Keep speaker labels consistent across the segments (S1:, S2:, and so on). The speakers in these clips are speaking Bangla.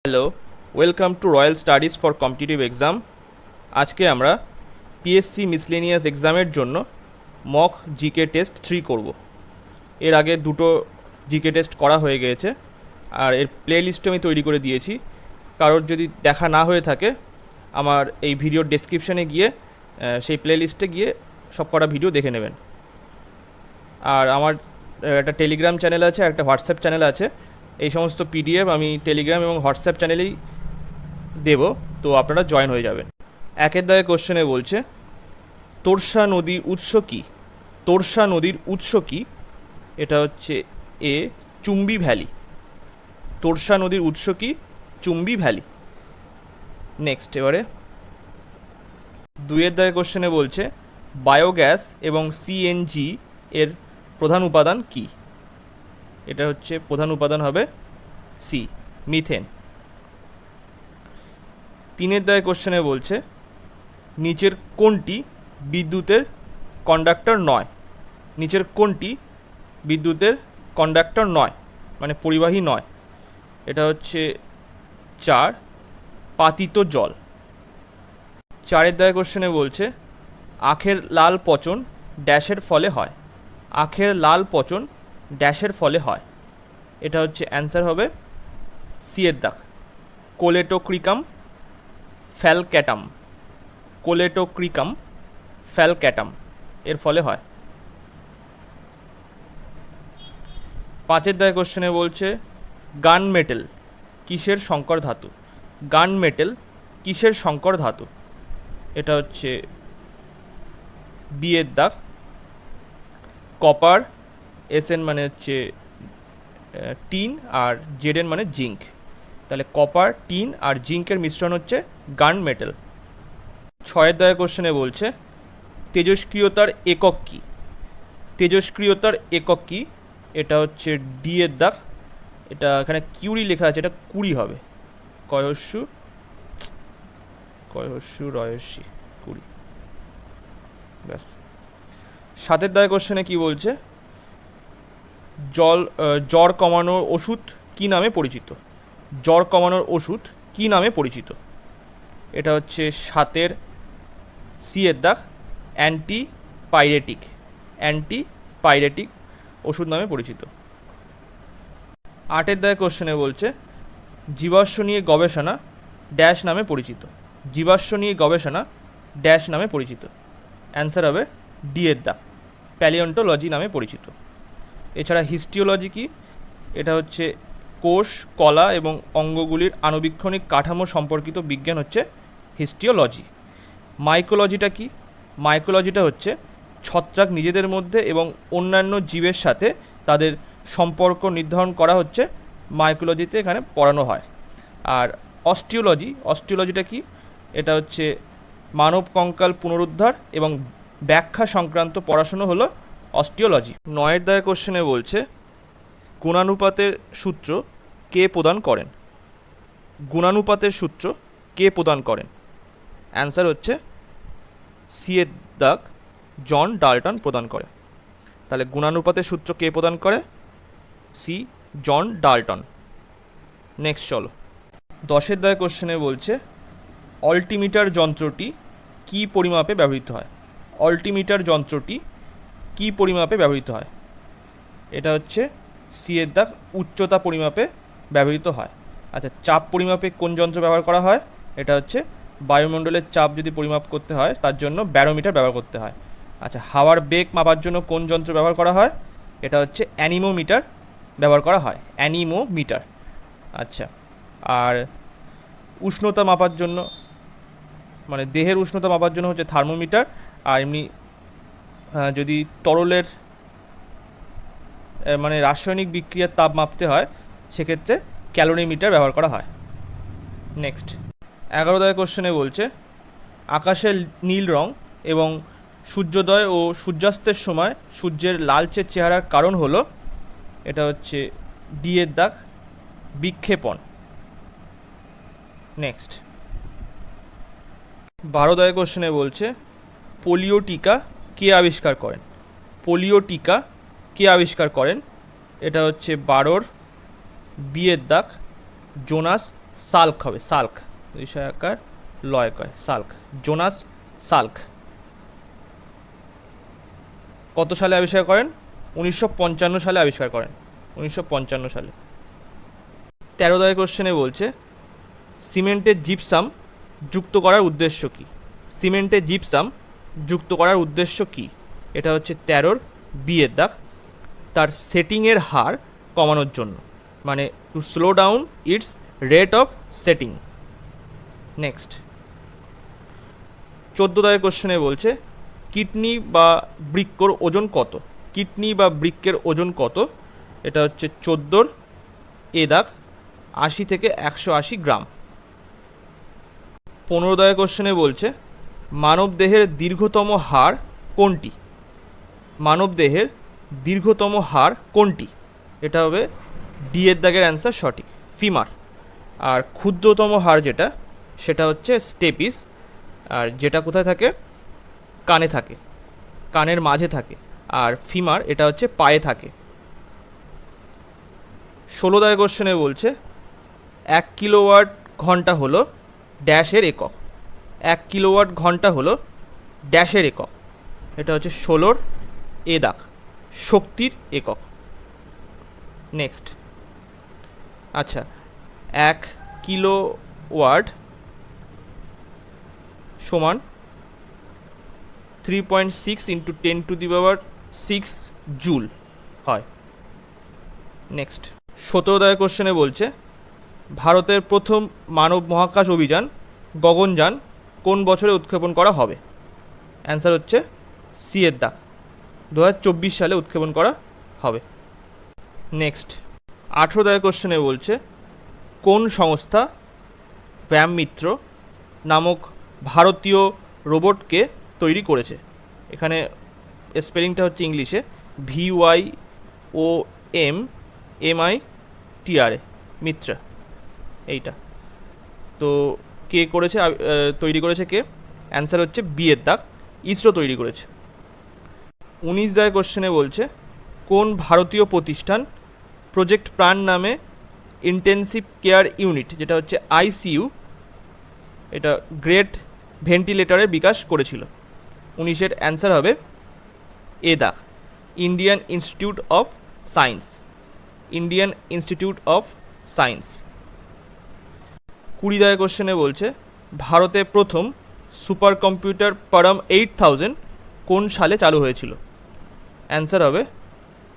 S1: Hello, welcome to royal studies for competitive exam. আজকে আমরা পিএসসি মিসলেনিয়াস এক্সামের জন্য মক জিকে টেস্ট 3 করব। এর আগে দুটো জিকে টেস্ট করা হয়ে গিয়েছে, আর এর প্লে লিস্টও আমি তৈরি করে দিয়েছি। কারোর যদি দেখা না হয়ে থাকে, আমার এই ভিডিওর ডেসক্রিপশানে গিয়ে সেই প্লে লিস্টে গিয়ে সব কটা ভিডিও দেখে নেবেন। আর আমার একটা টেলিগ্রাম চ্যানেল আছে, একটা হোয়াটসঅ্যাপ চ্যানেল আছে। এই সমস্ত পিডিএফ আমি টেলিগ্রাম এবং হোয়াটসঅ্যাপ চ্যানেলেই দেব, তো আপনারা জয়েন হয়ে যাবেন। একের দাগে কোশ্চেনে বলছে, তোরসা নদীর উৎস কী? তোরসা নদীর উৎস কী? এটা হচ্ছে এ, চুম্বি ভ্যালি। তোরসা নদীর উৎস কী? চুম্বি ভ্যালি। নেক্সট, এবারে দুইয়ের দাগে কোশ্চেনে বলছে, বায়োগ্যাস এবং সিএনজি এর প্রধান উপাদান কী? এটা হচ্ছে প্রধান উপাদান হবে সি, মিথেন। তিনের দাগে কোশ্চেনে বলছে, নিচের কোনটি বিদ্যুতের কন্ডাক্টর নয়? নিচের কোনটি বিদ্যুতের কন্ডাক্টর নয়, মানে পরিবাহী নয়? এটা হচ্ছে 4, পাতিত জল। চারের দাগে কোশ্চেনে বলছে, আখের লাল পচন ড্যাশের ফলে হয়? আখের লাল পচন ড্যাশের ফলে হয়? এটা হচ্ছে অ্যান্সার হবে সি এর দাগ, কোলেটোক্রিকাম ফ্যালক্যাটাম। কোলেটোক্রিকাম ফ্যালক্যাটাম এর ফলে হয়। পাঁচের দাগে কোশ্চেনে বলছে, গান মেটেল কিসের সংকর ধাতু? গান মেটেল কিসের সংকর ধাতু? এটা হচ্ছে বি এর দাগ, কপার। এস এন মানে হচ্ছে টিন, আর জেড এন মানে জিঙ্ক। তাহলে কপার, টিন আর জিঙ্কের মিশ্রণ হচ্ছে গান মেটেল। ছয়ের দাগে কোশ্চেনে বলছে, তেজস্ক্রিয়তার একক কী? তেজস্ক্রিয়তার একক কী? এটা হচ্ছে ডি এর দাগ। এটা এখানে কিউরি লেখা আছে, এটা কুড়ি হবে। কয়স্যু রয়স্যি, কুড়ি। ব্যাস। সাতের দাগে কোশ্চেনে কি বলছে, জ্বর কমানোর ওষুধ কি নামে পরিচিত? জ্বর কমানোর ওষুধ কি নামে পরিচিত? এটা হচ্ছে সাতের সি এর দাগ, অ্যান্টিপাইরেটিক। অ্যান্টিপাইরেটিক ওষুধ নামে পরিচিত। আটের দাগে কোশ্চেনে বলছে, জীবাশ্ম নিয়ে গবেষণা ড্যাশ নামে পরিচিত? জীবাশ্ম নিয়ে গবেষণা ড্যাশ নামে পরিচিত? অ্যান্সার হবে ডি এর দাগ, প্যালিওন্টোলজি নামে পরিচিত। এছাড়া হিস্টিওলজি কি? এটা হচ্ছে কোষ, কলা এবং অঙ্গগুলির আণুবীক্ষণিক কাঠামো সম্পর্কিত বিজ্ঞান হচ্ছে হিস্টিওলজি। মাইকোলজিটা কি? মাইকোলজিটা হচ্ছে ছত্রাক নিজেদের মধ্যে এবং অন্যান্য জীবের সাথে তাদের সম্পর্ক নির্ধারণ করা হচ্ছে মাইকোলজিতে এখানে পড়ানো হয়। আর অস্টিওলজিটা কি? এটা হচ্ছে মানব কঙ্কাল পুনরুদ্ধার এবং ব্যাখ্যা সংক্রান্ত পড়াশুনো হলো অস্টিওলজি। নয়ের দাগে কোশ্চেনে বলছে, গুণানুপাতের সূত্র কে প্রদান করেন? গুণানুপাতের সূত্র কে প্রদান করেন? অ্যান্সার হচ্ছে সি এর দাগ, জন ডাল্টন প্রদান করে। তাহলে গুণানুপাতের সূত্র কে প্রদান করে? C, John Dalton. নেক্সট চলো, দশের দাগে কোশ্চেনে বলছে, অল্টিমিটার যন্ত্রটি কী পরিমাপে ব্যবহৃত হয়? অল্টিমিটার যন্ত্রটি কী পরিমাপে ব্যবহৃত হয়? এটা হচ্ছে সি এর দাগ, উচ্চতা পরিমাপে ব্যবহৃত হয়। আচ্ছা, চাপ পরিমাপে কোন যন্ত্র ব্যবহার করা হয়? এটা হচ্ছে বায়ুমণ্ডলের চাপ যদি পরিমাপ করতে হয় তার জন্য ব্যারোমিটার ব্যবহার করতে হয়। আচ্ছা, হাওয়ার বেগ মাপার জন্য কোন যন্ত্র ব্যবহার করা হয়? এটা হচ্ছে অ্যানিমোমিটার ব্যবহার করা হয়, অ্যানিমোমিটার। আচ্ছা, আর উষ্ণতা মাপার জন্য, মানে দেহের উষ্ণতা মাপার জন্য হচ্ছে থার্মোমিটার। আর এমনি যদি তরলের মানে রাসায়নিক বিক্রিয়ার তাপ মাপতে হয় সেক্ষেত্রে ক্যালোরিমিটার ব্যবহার করা হয়। নেক্সট, 11 দাগে কোশ্চেনে বলছে, আকাশের নীল রং এবং সূর্যোদয় ও সূর্যাস্তের সময় সূর্যের লালচে চেহারার কারণ হলো? এটা হচ্ছে ডি এর দাগ, বিক্ষেপণ। নেক্সট, 12 দাগে কোশ্চেনে বলছে, পোলিও টিকা কে আবিষ্কার করেন? পোলিও টিকা কে আবিষ্কার করেন? এটা হচ্ছে 12 বি এর দাগ, জোনাস সাল্ক হবে, সাল্ক, আকার লয় কয়, সাল্ক, জোনাস সাল্ক। কত সালে আবিষ্কার করেন? 1955 সালে আবিষ্কার করেন, 1955 সালে। 13 দাগের কোশ্চেনে বলছে সিমেন্টে জিপসাম যুক্ত করার উদ্দেশ্য কী? সিমেন্টে জিপসাম যুক্ত করার উদ্দেশ্য কী? এটা হচ্ছে 13 বিয়ের দাগ, তার সেটিংয়ের হার কমানোর জন্য, মানে to slow down its rate of setting. Next 14 দাগের কোশ্চেনে বলছে কিডনি বা বৃক্কর ওজন কত? কিডনি বা বৃক্কের ওজন কত? এটা হচ্ছে 14 এ দাগ, 80 থেকে 180 গ্রাম। 15 দাগের কোশ্চেনে বলছে মানবদেহের দীর্ঘতম হাড় কোনটি? মানবদেহের দীর্ঘতম হাড় কোনটি? এটা হবে ডি এর দাগের অ্যান্সার সঠিক, ফিমার। আর ক্ষুদ্রতম হাড় যেটা, সেটা হচ্ছে স্টেপিস, আর যেটা কোথায় থাকে? কানে থাকে, কানের মাঝে থাকে। আর ফিমার এটা হচ্ছে পায়ে থাকে। 16 দাগের কোশ্চেনে বলছে 1 কিলোওয়াট ঘন্টা হলো ড্যাশের একক। 1 কিলোওয়াট ঘন্টা হলো ড্যাশের একক। এটা হচ্ছে 16 এ দাগ, শক্তির একক। নেক্সট, আচ্ছা, 1 কিলোওয়াট সমান 3.6 ইন্টু 10⁶ জুল হয়। নেক্সট 17 দাগের কোশ্চেনে বলছে ভারতের প্রথম মানব মহাকাশ অভিযান গগনযান কোন বছরে উৎক্ষেপণ করা হবে? অ্যান্সার হচ্ছে সি এর দাগ, 2024 সালে উৎক্ষেপণ করা হবে। নেক্সট 18 দাগের কোশ্চেনে বলছে কোন সংস্থা ব্যায়ামমিত্র নামক ভারতীয় রোবটকে তৈরি করেছে? এখানে স্পেলিংটা হচ্ছে ইংলিশে VYOMMITRA, মিত্রা, এইটা। তো কে করেছে, তৈরি করেছে কে? অ্যান্সার হচ্ছে বি এর দাগ, ইসরো তৈরি করেছে। 19 দাগের কোশ্চেনে বলছে কোন ভারতীয় প্রতিষ্ঠান প্রজেক্ট প্রাণ নামে ইন্টেন্সিভ কেয়ার ইউনিট, যেটা হচ্ছে ICU, এটা গ্রেট ভেন্টিলেটরের বিকাশ করেছিল? 19-এর অ্যান্সার হবে এ দাগ, Indian institute of science, Indian institute of science. 20 দাগের কোশ্চেনে বলছে ভারতে প্রথম সুপার কম্পিউটার পারম 8000 কোন সালে চালু হয়েছিল? অ্যান্সার হবে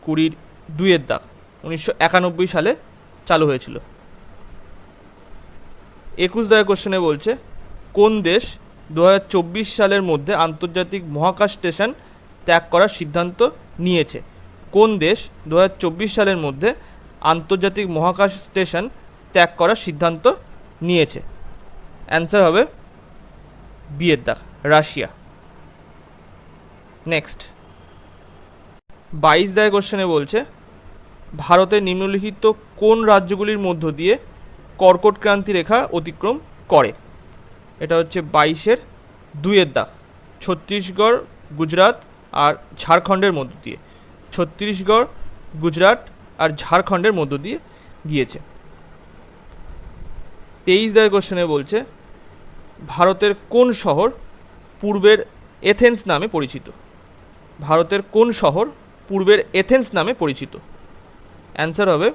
S1: 20-2 দাগ, 1991 সালে চালু হয়েছিল। 21 দাগের কোশ্চেনে বলছে কোন দেশ 2024 সালের মধ্যে আন্তর্জাতিক মহাকাশ স্টেশন ত্যাগ করার সিদ্ধান্ত নিয়েছে? কোন দেশ 2024 সালের মধ্যে আন্তর্জাতিক মহাকাশ স্টেশন ত্যাগ করার সিদ্ধান্ত নিয়েছে? অ্যান্সার হবে বি এর দাগ, রাশিয়া। নেক্সট 22 দাগের কোশ্চেনে বলছে ভারতের নিম্নলিখিত কোন রাজ্যগুলির মধ্য দিয়ে কর্কট ক্রান্তি রেখা অতিক্রম করে? এটা হচ্ছে 22-এর 2 দাগ, ছত্তিশগড়, গুজরাট আর ঝাড়খণ্ডের মধ্য দিয়ে। ছত্তিশগড়, গুজরাট আর ঝাড়খণ্ডের মধ্য দিয়ে গিয়েছে। 23 দাগের কোশ্চেনে বলছে ভারতের কোন শহর পূর্বের এথেন্স নামে পরিচিত? ভারতের কোন শহর পূর্বের এথেন্স নামে পরিচিত? অ্যান্সার হবে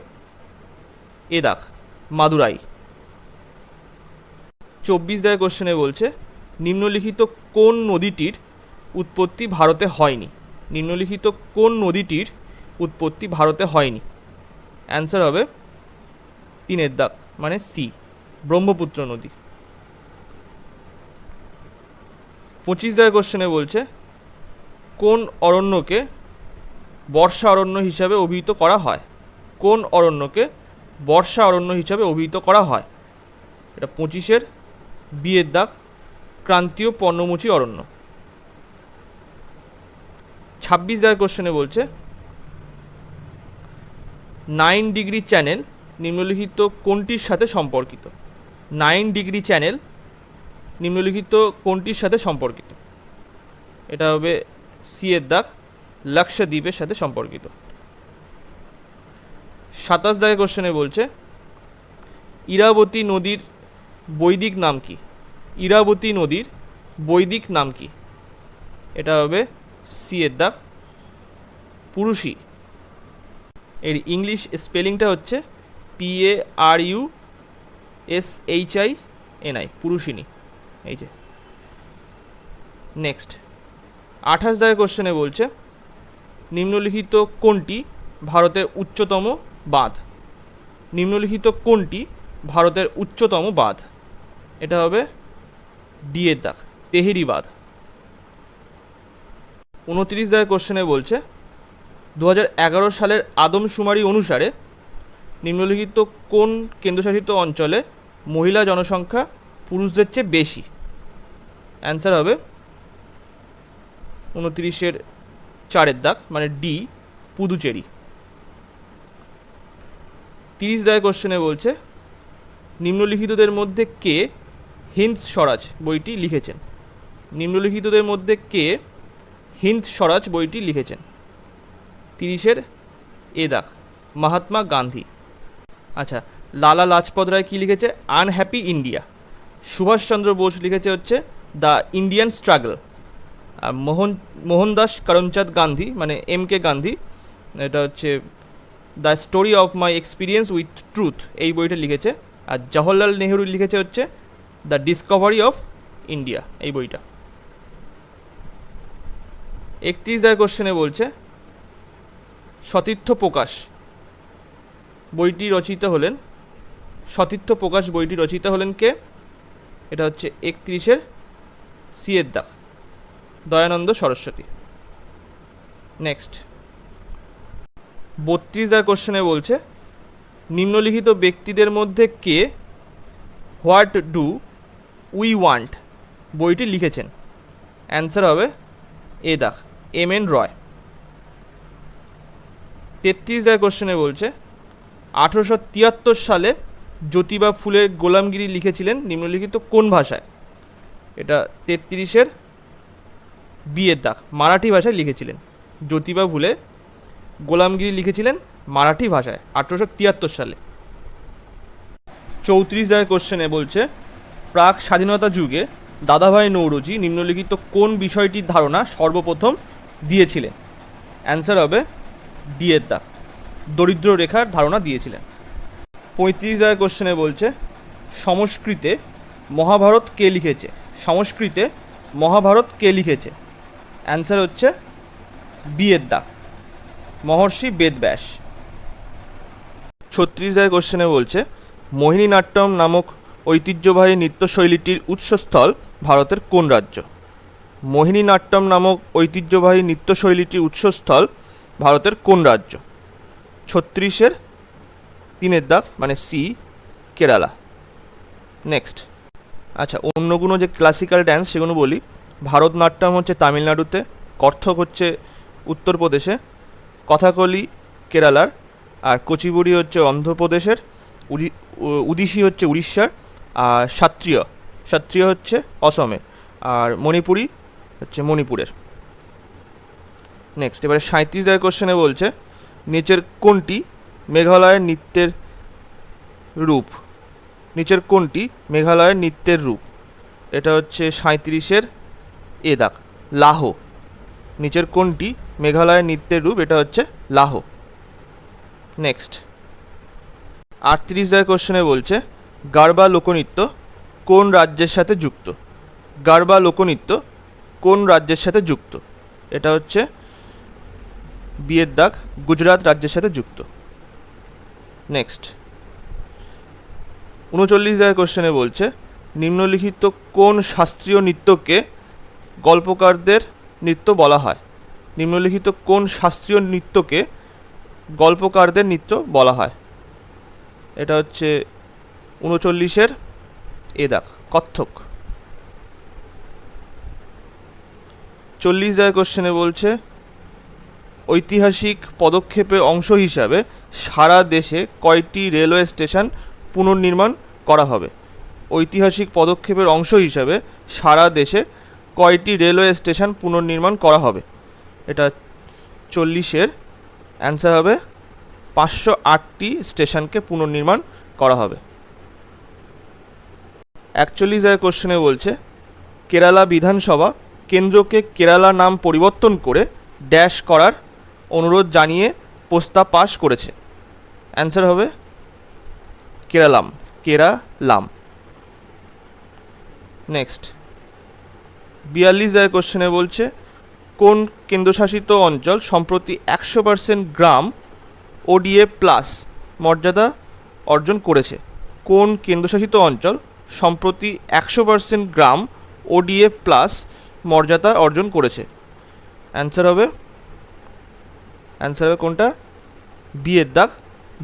S1: এ দাগ, মাদুরাই। 24 দাগের কোশ্চেনে বলছে নিম্নলিখিত কোন নদীটির উৎপত্তি ভারতে হয়নি? নিম্নলিখিত কোন নদীটির উৎপত্তি ভারতে হয়নি? অ্যান্সার হবে 3 দাগ, মানে সি, ব্রহ্মপুত্র নদী। 25 দাগের কোশ্চেনে বলছে কোন অরণ্যকে বর্ষা অরণ্য হিসাবে অভিহিত করা হয়? কোন অরণ্যকে বর্ষা অরণ্য হিসাবে অভিহিত করা হয়? এটা 25-এর বি এর দাগ, ক্রান্তীয় পর্ণমোচী অরণ্য। 26 দাগের কোশ্চেনে বলছে 9 ডিগ্রি চ্যানেল নিম্নলিখিত কোনটির সাথে সম্পর্কিত? 9 ডিগ্রি চ্যানেল নিম্নলিখিত কোনটির সাথে সম্পর্কিত? এটা হবে সি এর দাগ, লাক্ষাদ্বীপের সাথে সম্পর্কিত। 27 দাগের কোশ্চেনে বলছে ইরাবতী নদীর বৈদিক নাম কি? ইরাবতী নদীর বৈদিক নাম কি? এটা হবে সি এর দাগ পুরুষী। এর ইংলিশ স্পেলিংটা হচ্ছে PARUSHINI, পুরুষিনী। এই যে নেক্সট 28 দাগের কোশ্চেনে বলছে নিম্নলিখিত কোনটি ভারতের উচ্চতম বাঁধ? নিম্নলিখিত কোনটি ভারতের উচ্চতম বাঁধ? এটা হবে ডি এর দাগ তেহেরি বাঁধ। 29 দাগের কোশ্চেনে বলছে 2011 সালের আদমশুমারি অনুসারে নিম্নলিখিত কোন কেন্দ্রশাসিত অঞ্চলে মহিলা জনসংখ্যা পুরুষদের চেয়ে বেশি? অ্যান্সার হবে 29-এর 4-এর দাগ মানে ডি পুদুচেরি। 30 দাগের কোশ্চেনে বলছে নিম্নলিখিতদের মধ্যে কে হিন্দ স্বরাজ বইটি লিখেছেন? নিম্নলিখিতদের মধ্যে কে হিন্দ স্বরাজ বইটি লিখেছেন? 30-এর এ দাগ মহাত্মা গান্ধী। আচ্ছা, লালা লাজপত রায় কী লিখেছে? Unhappy India. সুভাষচন্দ্র বোস লিখেছে হচ্ছে দ্য ইন্ডিয়ান স্ট্রাগল। আর মোহনদাস করমচাঁদ গান্ধী মানে MK গান্ধী, এটা হচ্ছে the story of my experience with truth, এই বইটা লিখেছে। আর জওহরলাল নেহরু লিখেছে হচ্ছে দ্য ডিসকভারি অফ ইন্ডিয়া, এই বইটা। 31 দাগের কোশ্চেনে বলছে সতীর্থ প্রকাশ বইটি রচিত হলেন, সতীর্থ প্রকাশ বইটি রচিত হলেন কে? এটা হচ্ছে 31-এর সি এর দাগ দয়ানন্দ সরস্বতী। নেক্সট 32 দাগের কোশ্চেনে বলছে নিম্নলিখিত ব্যক্তিদের মধ্যে কে হোয়াট ডু উই ওয়ান্ট বইটি লিখেছেন? অ্যান্সার হবে এ দাগ MN রয়। 33 দাগের কোশ্চেনে বলছে 1873 সালে জ্যোতিবা ফুলে গোলামগিরি লিখেছিলেন নিম্নলিখিত কোন ভাষায়? এটা 33-এর বি এর দাগ মারাঠি ভাষায় লিখেছিলেন। জ্যোতিবা ফুলে গোলামগিরি লিখেছিলেন মারাঠি ভাষায় 1873 সালে। 34 দাগের কোশ্চেনে বলছে প্রাক স্বাধীনতা যুগে দাদাভাই নৌরোজি নিম্নলিখিত কোন বিষয়টির ধারণা সর্বপ্রথম দিয়েছিলেন? অ্যান্সার হবে ডি এর দাগ দরিদ্র রেখার ধারণা দিয়েছিলেন। 35 দাগের কোশ্চেনে বলছে সংস্কৃতে মহাভারত কে লিখেছে? সংস্কৃতে মহাভারত কে লিখেছে? অ্যান্সার হচ্ছে বি এর দাগ মহর্ষি বেদব্যাস। 36 দাগের কোশ্চেনে বলছে মোহিনীনাট্যম নামক ঐতিহ্যবাহী নৃত্যশৈলীটির উৎসস্থল ভারতের কোন রাজ্য? মোহিনীনাট্যম নামক ঐতিহ্যবাহী নৃত্যশৈলীটির উৎসস্থল ভারতের কোন রাজ্য? 36-এর 3-এর দাগ মানে সি কেরালা। নেক্সট আচ্ছা, অন্যগুলো যে ক্লাসিক্যাল ড্যান্স সেগুলো বলি। ভারতনাট্যম হচ্ছে তামিলনাড়ুতে, কত্থক হচ্ছে উত্তরপ্রদেশে, কথাকলি কেরালার, আর কুচিপুড়ি হচ্ছে অন্ধ্রপ্রদেশের, উড়িষ্যি হচ্ছে উড়িষ্যার, আর সত্রিয় হচ্ছে অসমের, আর মণিপুরি হচ্ছে মণিপুরের। নেক্সট এবারে 37 দাগের কোশ্চেনে বলছে নিচের কোনটি মেঘালয়ের নৃত্যের রূপ? নিচের কোনটি মেঘালয়ের নৃত্যের রূপ? এটা হচ্ছে 37-এর এ দাগ লাহো। নিচের কোনটি মেঘালয়ের নৃত্যের রূপ? এটা হচ্ছে লাহো। নেক্সট 38 দাগের কোশ্চেনে বলছে গারবা লোকনৃত্য কোন রাজ্যের সাথে যুক্ত? গারবা লোকনৃত্য কোন রাজ্যের সাথে যুক্ত? এটা হচ্ছে বিয়ের দাগ গুজরাট রাজ্যের সাথে যুক্ত। নেক্সট 39 দাগের কোশ্চেনে বলছে নিম্নলিখিত কোন শাস্ত্রীয় নৃত্যকে গল্পকারদের নৃত্য বলা হয়? নিম্নলিখিত কোন শাস্ত্রীয় নৃত্যকে গল্পকারদের নৃত্য বলা হয়? এটা হচ্ছে 39-এর এ দাগ কত্থক। 40 দাগের কোশ্চেনে বলছে ঐতিহাসিক পদক্ষেপের অংশ হিসাবে সারা দেশে কয়টি রেলওয়ে স্টেশন পুনর্নির্মাণ করা হবে? ঐতিহাসিক পদক্ষেপের অংশ হিসাবে সারা দেশে কয়টি রেলওয়ে স্টেশন পুনর্নির্মাণ করা হবে? এটা 40-এর অ্যান্সার হবে 508টি স্টেশনকে পুনর্নির্মাণ করা হবে। 41 কোশ্চেনে বলছে কেরালা বিধানসভা কেন্দ্রকে কেরালা নাম পরিবর্তন করে ড্যাশ করার অনুরোধ জানিয়ে প্রস্তাব পাশ করেছে। অ্যান্সার হবে কেরালাম। নেক্সট 42 কোশ্চেনে বলছে কোন কেন্দ্রশাসিত অঞ্চল সম্প্রতি 100% গ্রাম ওডিএ প্লাস মর্যাদা অর্জন করেছে? কোন কেন্দ্রশাসিত অঞ্চল সম্প্রতি 100% গ্রাম ওডিএ প্লাস মর্যাদা অর্জন করেছে? অ্যান্সার হবে কোনটা? বিয়ের দাগ,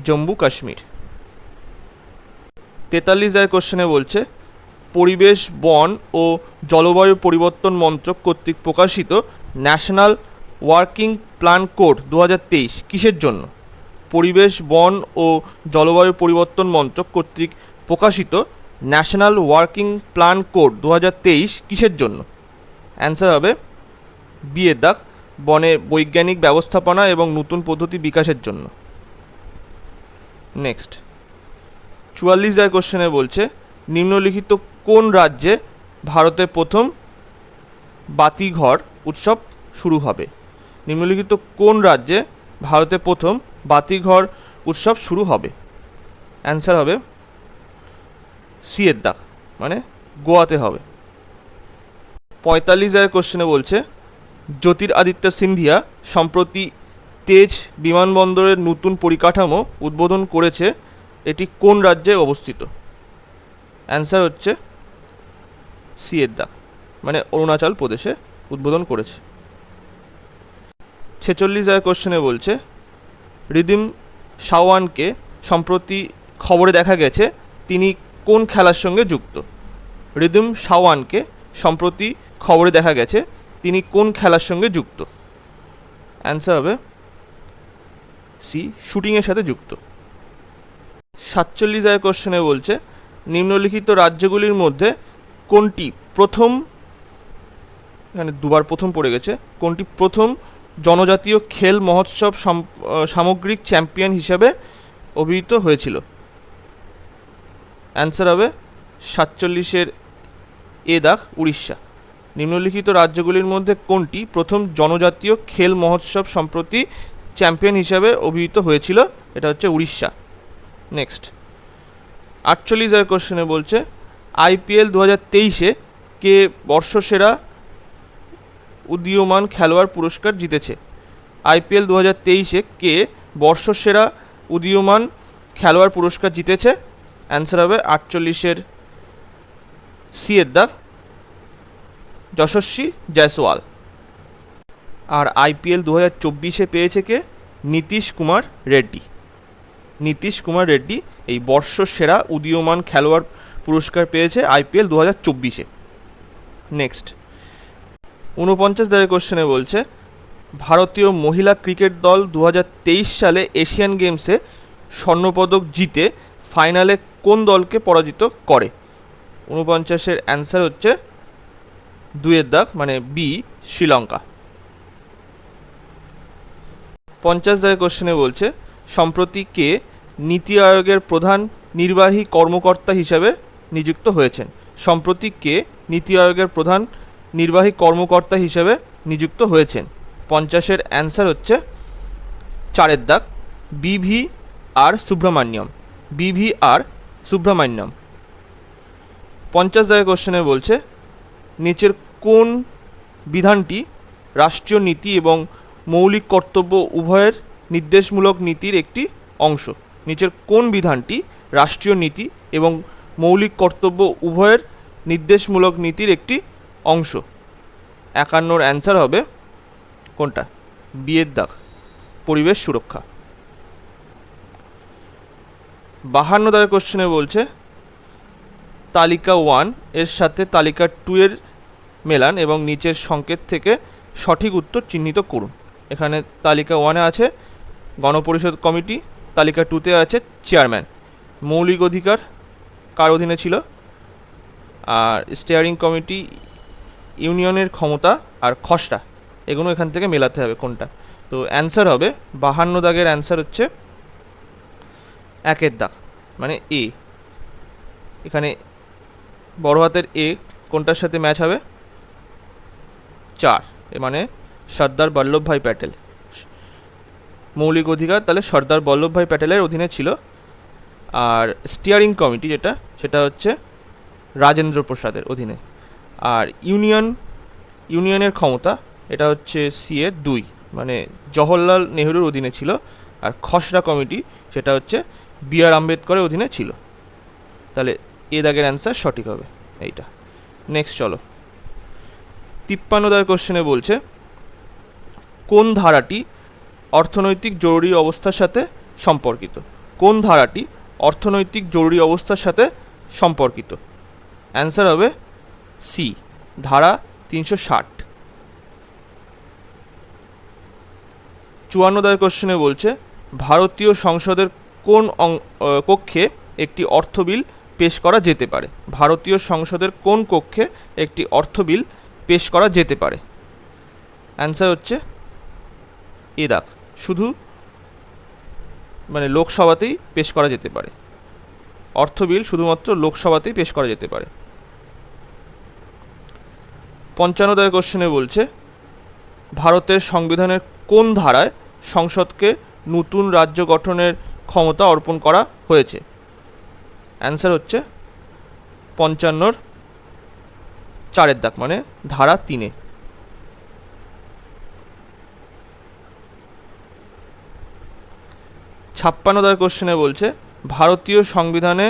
S1: জম্মু কাশ্মীর। 43 কোশ্চেনে বলছে পরিবেশ, বন ও জলবায়ু পরিবর্তন মন্ত্রক কর্তৃক প্রকাশিত ন্যাশনাল ওয়ার্কিং প্ল্যান কোড 2023 কিসের জন্য? পরিবেশ, বন ও জলবায়ু পরিবর্তন মন্ত্রক কর্তৃক প্রকাশিত ন্যাশনাল ওয়ার্কিং প্ল্যান কোড 2023 কিসের জন্য? অ্যান্সার হবে বিয়ের দাগ, বনে বৈজ্ঞানিক ব্যবস্থাপনা এবং নতুন পদ্ধতি বিকাশের জন্য। নেক্সট 44 কোশ্চেনে বলছে নিম্নলিখিত কোন রাজ্যে ভারতে প্রথম বাতিঘর উৎসব শুরু হবে? নিম্নলিখিত কোন রাজ্যে ভারতে প্রথম বাতিঘর উৎসব শুরু হবে? অ্যান্সার হবে সিয়ের দাগ, মানে গোয়াতে হবে। 45 কোশ্চেনে বলছে জ্যোতিরাদিত্য সিন্ধিয়া সম্প্রতি তেজ বিমানবন্দরের নতুন পরিকাঠামো উদ্বোধন করেছে, এটি কোন রাজ্যে অবস্থিত? অ্যান্সার হচ্ছে সিয়ের দাগ, মানে অরুণাচল প্রদেশে উদ্বোধন করেছে। 46 কোশ্চেনে বলছে রিদিম সাওয়ানকে সম্প্রতি খবরে দেখা গেছে তিনি কোন খেলার সঙ্গে যুক্ত? রিদিম সাওয়ানকে সম্প্রতি খবরে দেখা গেছে তিনি কোন খেলার সঙ্গে যুক্ত? অ্যান্সার হবে সি, শুটিংয়ের সাথে যুক্ত। 47 কোশ্চেনে বলছে নিম্নলিখিত রাজ্যগুলির মধ্যে কোনটি প্রথম, এখানে দুবার প্রথম পড়ে গেছে, কোনটি প্রথম জনজাতীয় খেল মহোৎসব সামগ্রিক চ্যাম্পিয়ন হিসাবে অভিহিত হয়েছিল? অ্যান্সার হবে 47 এ দাগ, উড়িষ্যা। নিম্নলিখিত রাজ্যগুলির মধ্যে কোনটি প্রথম জনজাতীয় খেল মহোৎসব সম্প্রতি চ্যাম্পিয়ন হিসাবে অভিহিত হয়েছিল? এটা হচ্ছে উড়িষ্যা। নেক্সট 48 কোশ্চেনে বলছে IPL 2023-এ কে বর্ষসেরা উদীয়মান খেলোয়াড় পুরস্কার জিতেছে? IPL 2023-এ কে বর্ষসেরা উদীয়মান খেলোয়াড় পুরস্কার জিতেছে? অ্যান্সার হবে 48 সি এর দাগ, যশস্বী জয়সওয়াল। আর IPL 2024-এ পেয়েছে কে? নীতিশ কুমার রেড্ডি এই বর্ষসেরা উদীয়মান খেলোয়াড় পুরস্কার পেয়েছে IPL 2024-এ। নেক্সট 49 কোশ্চেনে বলছে ভারতীয় মহিলা ক্রিকেট দল 2023 সালে এশিয়ান গেমসে স্বর্ণপদক জিতে ফাইনালে কোন দলকে পরাজিত করে? 49-এর অ্যান্সার হচ্ছে 2 এর দাগ, মানে বি, শ্রীলঙ্কা। 50 কোশ্চেনে বলছে সম্প্রতি কে নীতি আয়োগের প্রধান নির্বাহী কর্মকর্তা হিসাবে নিযুক্ত হয়েছেন? সম্প্রতি কে নীতি আয়োগের প্রধান নির্বাহী কর্মকর্তা হিসাবে নিযুক্ত হয়েছেন? 50-এর অ্যান্সার হচ্ছে 4 এর দাগ, BVR সুব্রহ্মণ্যম। 50 কোশ্চেনে বলছে নিচের কোন বিধানটি রাষ্ট্রীয় নীতি এবং মৌলিক কর্তব্য উভয়ের নির্দেশমূলক নীতির একটি অংশ? নিচের কোন বিধানটি রাষ্ট্রীয় নীতি এবং মৌলিক কর্তব্য উভয়ের নির্দেশমূলক নীতির একটি অংশ? 51-র অ্যান্সার হবে কোনটা? বিয়ের দাগ, পরিবেশ সুরক্ষা। 52 কোশ্চেনে বলছে তালিকা 1 এর সাথে তালিকা 2 এর মেলান এবং নিচের সংকেত থেকে সঠিক উত্তর চিহ্নিত করুন। এখানে তালিকা 1-এ আছে গণপরিষদ কমিটি, তালিকা 2-তে আছে চেয়ারম্যান। মৌলিক অধিকার কার অধীনে ছিল? আর স্টিয়ারিং কমিটি, ইউনিয়নের ক্ষমতা আর খসড়া, এগুলো এখান থেকে মেলাতে হবে কোনটা। তো অ্যান্সার হবে 52 অ্যান্সার হচ্ছে 1 এর দাগ, মানে এ। এখানে বড় হাতের এ কোনটার সাথে ম্যাচ হবে? 4, মানে সর্দার বল্লভভাই প্যাটেল। মৌলিক অধিকার তাহলে সর্দার বল্লভভাই প্যাটেলের অধীনে ছিল। আর স্টিয়ারিং কমিটি সেটা হচ্ছে রাজেন্দ্র প্রসাদের অধীনে। আর ইউনিয়নের ক্ষমতা এটা হচ্ছে CA 2, মানে জওহরলাল নেহরুর অধীনে ছিল। আর খসড়া কমিটি সেটা হচ্ছে BR আম্বেদকরের অধীনে ছিল। তাহলে এ দাগের অ্যান্সার সঠিক হবে এইটা। নেক্সট চলো, 53 দাগের কোশ্চেনে বলছে কোন ধারাটি অর্থনৈতিক জরুরি অবস্থার সাথে সম্পর্কিত? কোন ধারাটি অর্থনৈতিক জরুরি অবস্থার সাথে সম্পর্কিত? অ্যান্সার হবে সি, ধারা 360। 54 দাগের কোশ্চেনে বলছে ভারতীয় সংসদের কোন কক্ষে একটি অর্থ বিল পেশ করা যেতে পারে? ভারতীয় সংসদের কোন কক্ষে একটি অর্থ বিল পেশ করা যেতে পারে? অ্যান্সার হচ্ছে এ দাগ, শুধু মানে লোকসভাতেই পেশ করা যেতে পারে। অর্থ বিল শুধুমাত্র লোকসভাতেই পেশ করা যেতে পারে। 55 দাগের কোশ্চেনে বলছে ভারতের সংবিধানের কোন ধারায় সংসদকে নতুন রাজ্য গঠনের ক্ষমতা অর্পণ করা হয়েছে? অ্যান্সার হচ্ছে 55 4 দাগ, মানে ধারা 3-এ। 56 দাগের কোশ্চেনে বলছে ভারতীয় সংবিধানে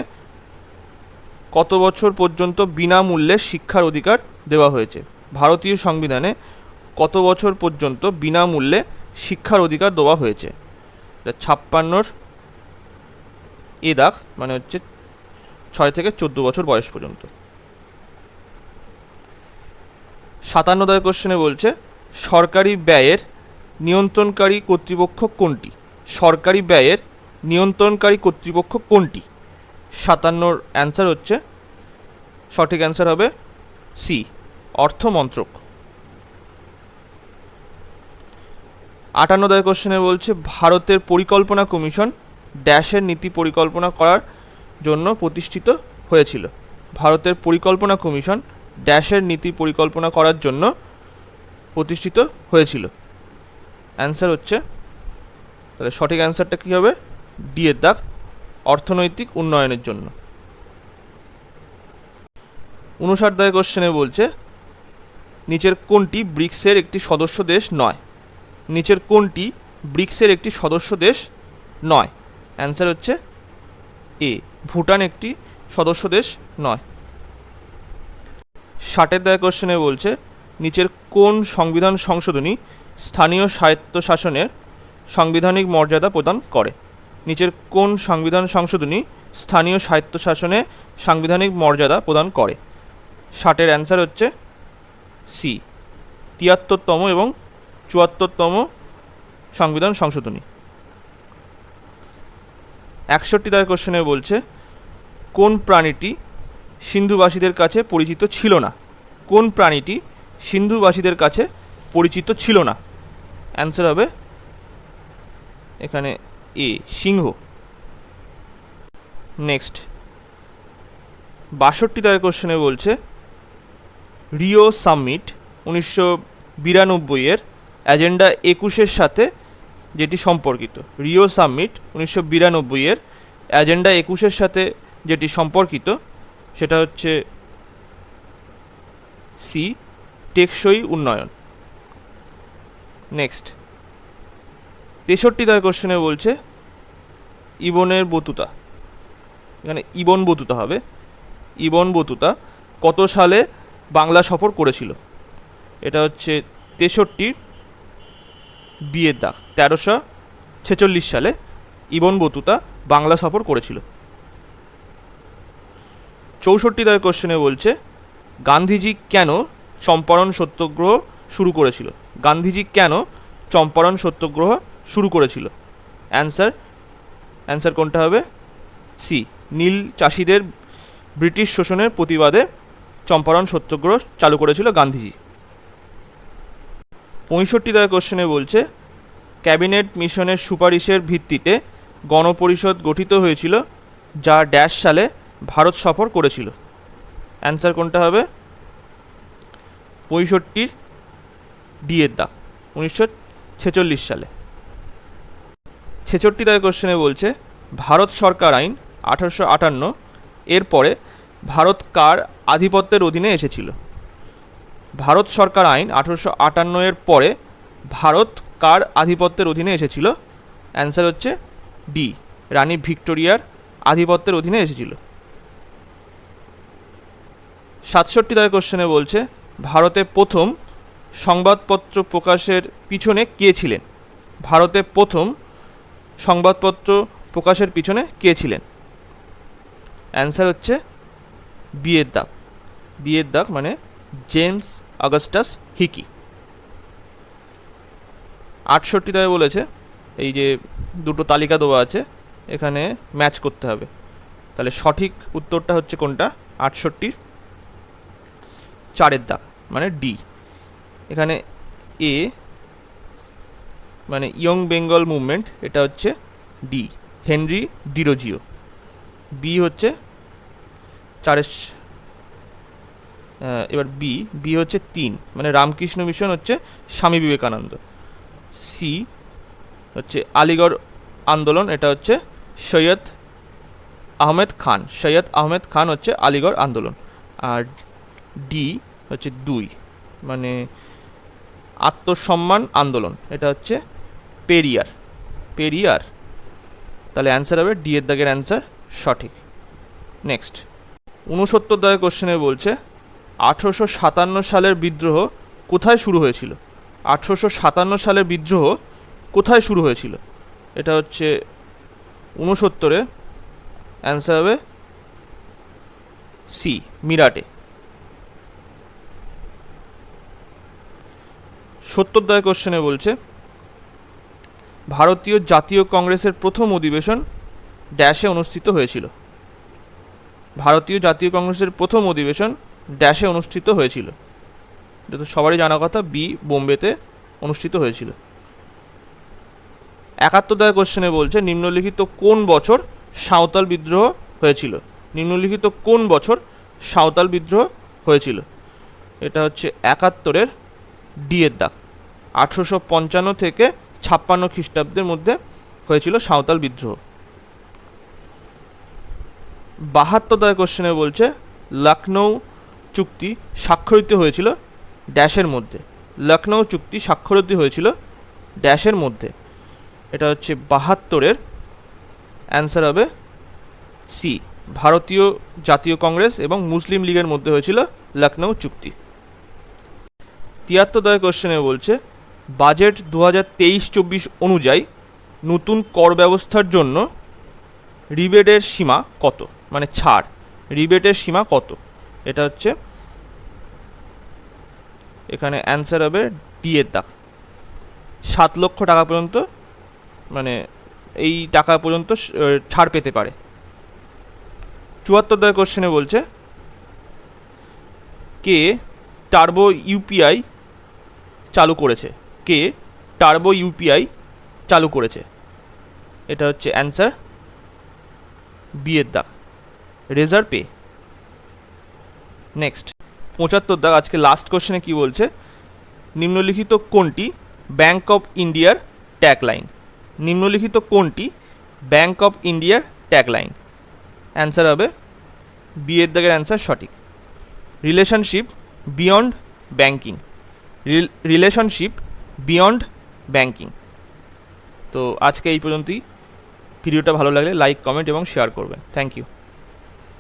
S1: কত বছর পর্যন্ত বিনামূল্যে শিক্ষার অধিকার দেওয়া হয়েছে? ভারতীয় সংবিধানে কত বছর পর্যন্ত বিনামূল্যে শিক্ষার অধিকার দেওয়া হয়েছে? 56 এ দাগ, মানে হচ্ছে 6 থেকে 14 বছর বয়স পর্যন্ত। 57 দাগের কোশ্চেনে বলছে সরকারি ব্যয়ের নিয়ন্ত্রণকারী কর্তৃপক্ষ কোনটি? সরকারি ব্যয়ের নিয়ন্ত্রণকারী কর্তৃপক্ষ কোনটি? 57 অ্যান্সার হচ্ছে, সঠিক অ্যান্সার হবে সি, অর্থ মন্ত্রক। 58 দাগের কোশ্চেনে বলছে ভারতের পরিকল্পনা কমিশন ড্যাশের নীতি পরিকল্পনা করার জন্য প্রতিষ্ঠিত হয়েছিল? ভারতের পরিকল্পনা কমিশন ড্যাশের নীতি পরিকল্পনা করার জন্য প্রতিষ্ঠিত হয়েছিল? অ্যান্সার হচ্ছে, তাহলে সঠিক অ্যান্সারটা কী হবে? ডি এর দাগ, অর্থনৈতিক উন্নয়নের জন্য। 59 দাগের কোশ্চেনে বলছে নিচের কোনটি ব্রিক্সের একটি সদস্য দেশ নয়? নিচের কোনটি ব্রিক্সের একটি সদস্য দেশ নয়? অ্যান্সার হচ্ছে এ, ভুটান একটি সদস্য দেশ নয়। 60 দাগের কোশ্চেনে বলছে নিচের কোন সংবিধান সংশোধনী স্থানীয় স্বায়ত্তশাসনের সাংবিধানিক মর্যাদা প্রদান করে? নিচের কোন সংবিধান সংশোধনী স্থানীয় স্বায়ত্তশাসনে সাংবিধানিক মর্যাদা প্রদান করে? 60-এর অ্যান্সার হচ্ছে সি, 73তম এবং 74তম সংবিধান সংশোধনী। 61 দাগের কোশ্চেনে বলছে কোন প্রাণীটি সিন্ধুবাসীদের কাছে পরিচিত ছিল না? কোন প্রাণীটি সিন্ধুবাসীদের কাছে পরিচিত ছিল না? অ্যান্সার হবে এখানে এ, সিংহ। নেক্সট 62 দাগের কোশ্চেনে বলছে রিও সামিট 1992-এর এজেন্ডা 21-এর সাথে যেটি সম্পর্কিত। রিও সামিট 1992-এর এজেন্ডা 21-এর সাথে যেটি সম্পর্কিত সেটা হচ্ছে সি, টেকসই উন্নয়ন। নেক্সট 63 দাগের কোশ্চেনে বলছে ইবনের বতুতা, এখানে ইবন বতুতা হবে, ইবন বতুতা কত সালে বাংলা সফর করেছিল? এটা হচ্ছে 63 বিয়ের দাগ, 1346 সালে ইবন বতুতা বাংলা সফর করেছিল। 64 দাগের কোশ্চেনে বলছে গান্ধীজি কেন চম্পারণ সত্যাগ্রহ শুরু করেছিল? গান্ধীজি কেন চম্পারণ সত্যাগ্রহ শুরু করেছিল? অ্যান্সার কোনটা হবে? সি, নীল চাষিদের ব্রিটিশ শোষণের প্রতিবাদে চম্পারণ সত্যাগ্রহ চালু করেছিল গান্ধীজি। 65 দাগের কোশ্চেনে বলছে ক্যাবিনেট মিশনের সুপারিশের ভিত্তিতে গণপরিষদ গঠিত হয়েছিল যা ড্যাশ সালে ভারত সফর করেছিল? অ্যান্সার কোনটা হবে? 65 ডি এর দাগ, 1946 সালে। 66 দাগের কোশ্চেনে বলছে ভারত সরকার আইন 1858 এর পরে ভারত কার আধিপত্যের অধীনে এসেছিল? ভারত সরকার আইন 1858 এর পরে ভারত কার আধিপত্যের অধীনে এসেছিল? অ্যান্সার হচ্ছে ডি, রানী ভিক্টোরিয়ার আধিপত্যের অধীনে এসেছিল। 67 দাগের কোশ্চেনে বলছে ভারতে প্রথম সংবাদপত্র প্রকাশের পিছনে কে ছিলেন? ভারতে প্রথম সংবাদপত্র প্রকাশের পিছনে কে ছিলেন? অ্যান্সার হচ্ছে বি এর দাগ, বি এর দাগ মানে জেমস অগাস্টাস হিকি। 68 দাগে বলেছে এই যে দুটো তালিকা দেওয়া আছে, এখানে ম্যাচ করতে হবে। তাহলে সঠিক উত্তরটা হচ্ছে কোনটা? 68 4 দাগ মানে ডি। এখানে এ মানে ইয়ং বেঙ্গল মুভমেন্ট, এটা হচ্ছে ডি, হেনরি ডিরোজিও। বি হচ্ছে 4, এবার বি হচ্ছে 3 মানে রামকৃষ্ণ মিশন হচ্ছে স্বামী বিবেকানন্দ। সি হচ্ছে আলিগড় আন্দোলন, এটা হচ্ছে সৈয়দ আহমেদ খান, সৈয়দ আহমেদ খান হচ্ছে আলিগড় আন্দোলন। আর ডি হচ্ছে 2 মানে আত্মসম্মান আন্দোলন, এটা হচ্ছে পেরিয়ার, পেরিয়ার। তাহলে অ্যান্সার হবে ডি এর দাগের অ্যান্সার সঠিক। নেক্সট 69 দাগের কোশ্চেনে বলছে 1857 সালের বিদ্রোহ কোথায় শুরু হয়েছিল? 1857 সালের বিদ্রোহ কোথায় শুরু হয়েছিল? এটা হচ্ছে 69-এ, অ্যান্সার হবে সি, মিরাটে। 70 দাগের কোশ্চেনে বলছে ভারতীয় জাতীয় কংগ্রেসের প্রথম অধিবেশন ড্যাশে অনুষ্ঠিত হয়েছিল? ভারতীয় জাতীয় কংগ্রেসের প্রথম অধিবেশন ড্যাশে অনুষ্ঠিত হয়েছিল? এটা তো সবারই জানা কথা, বি, বোম্বেতে অনুষ্ঠিত হয়েছিল। 71 দাগের কোশ্চেনে বলছে নিম্নলিখিত কোন বছর সাঁওতাল বিদ্রোহ হয়েছিল? নিম্নলিখিত কোন বছর সাঁওতাল বিদ্রোহ হয়েছিল? এটা হচ্ছে 71-এর ডি এর দাগ, 1855 থেকে 56 খ্রিস্টাব্দের মধ্যে হয়েছিল সাঁওতাল বিদ্রোহ। 72 দাগের কোশ্চেনে বলছে লখনৌ চুক্তি স্বাক্ষরিত হয়েছিল ড্যাশের মধ্যে? লখনৌ চুক্তি স্বাক্ষরিত হয়েছিল ড্যাশের মধ্যে? এটা হচ্ছে 72-এর, অ্যান্সার হবে সি, ভারতীয় জাতীয় কংগ্রেস এবং মুসলিম লীগের মধ্যে হয়েছিল লখনৌ চুক্তি। 73 দাগের কোশ্চেনে বলছে বাজেট 2023-24 অনুযায়ী নতুন কর ব্যবস্থার জন্য রিবেটের সীমা কত? মানে ছাড়, রিবেটের সীমা কত? এটা হচ্ছে এখানে অ্যান্সার হবে ডি এর দাগ, 7 লক্ষ টাকা পর্যন্ত, মানে এই টাকা পর্যন্ত ছাড় পেতে পারে। 74 দাগের কোশ্চেনে বলছে কে টার্বো ইউপিআই চালু করেছে? কে টার্বো ইউপিআই চালু করেছে? এটা হচ্ছে অ্যান্সার বি এর দাগ, রেজার পে। নেক্সট 75 দাগ, আজকে লাস্ট কোশ্চেনে কি বলছে নিম্নলিখিত কোনটি ব্যাঙ্ক অফ ইন্ডিয়ার ট্যাগলাইন? নিম্নলিখিত কোনটি ব্যাঙ্ক অফ ইন্ডিয়ার ট্যাগলাইন? অ্যান্সার হবে বি এর দাগের অ্যান্সার সঠিক, relationship beyond banking, relationship beyond banking. তো আজকে এই পর্যন্তই। ভিডিওটা ভালো লাগলে লাইক, কমেন্ট এবং শেয়ার করবেন। Thank you.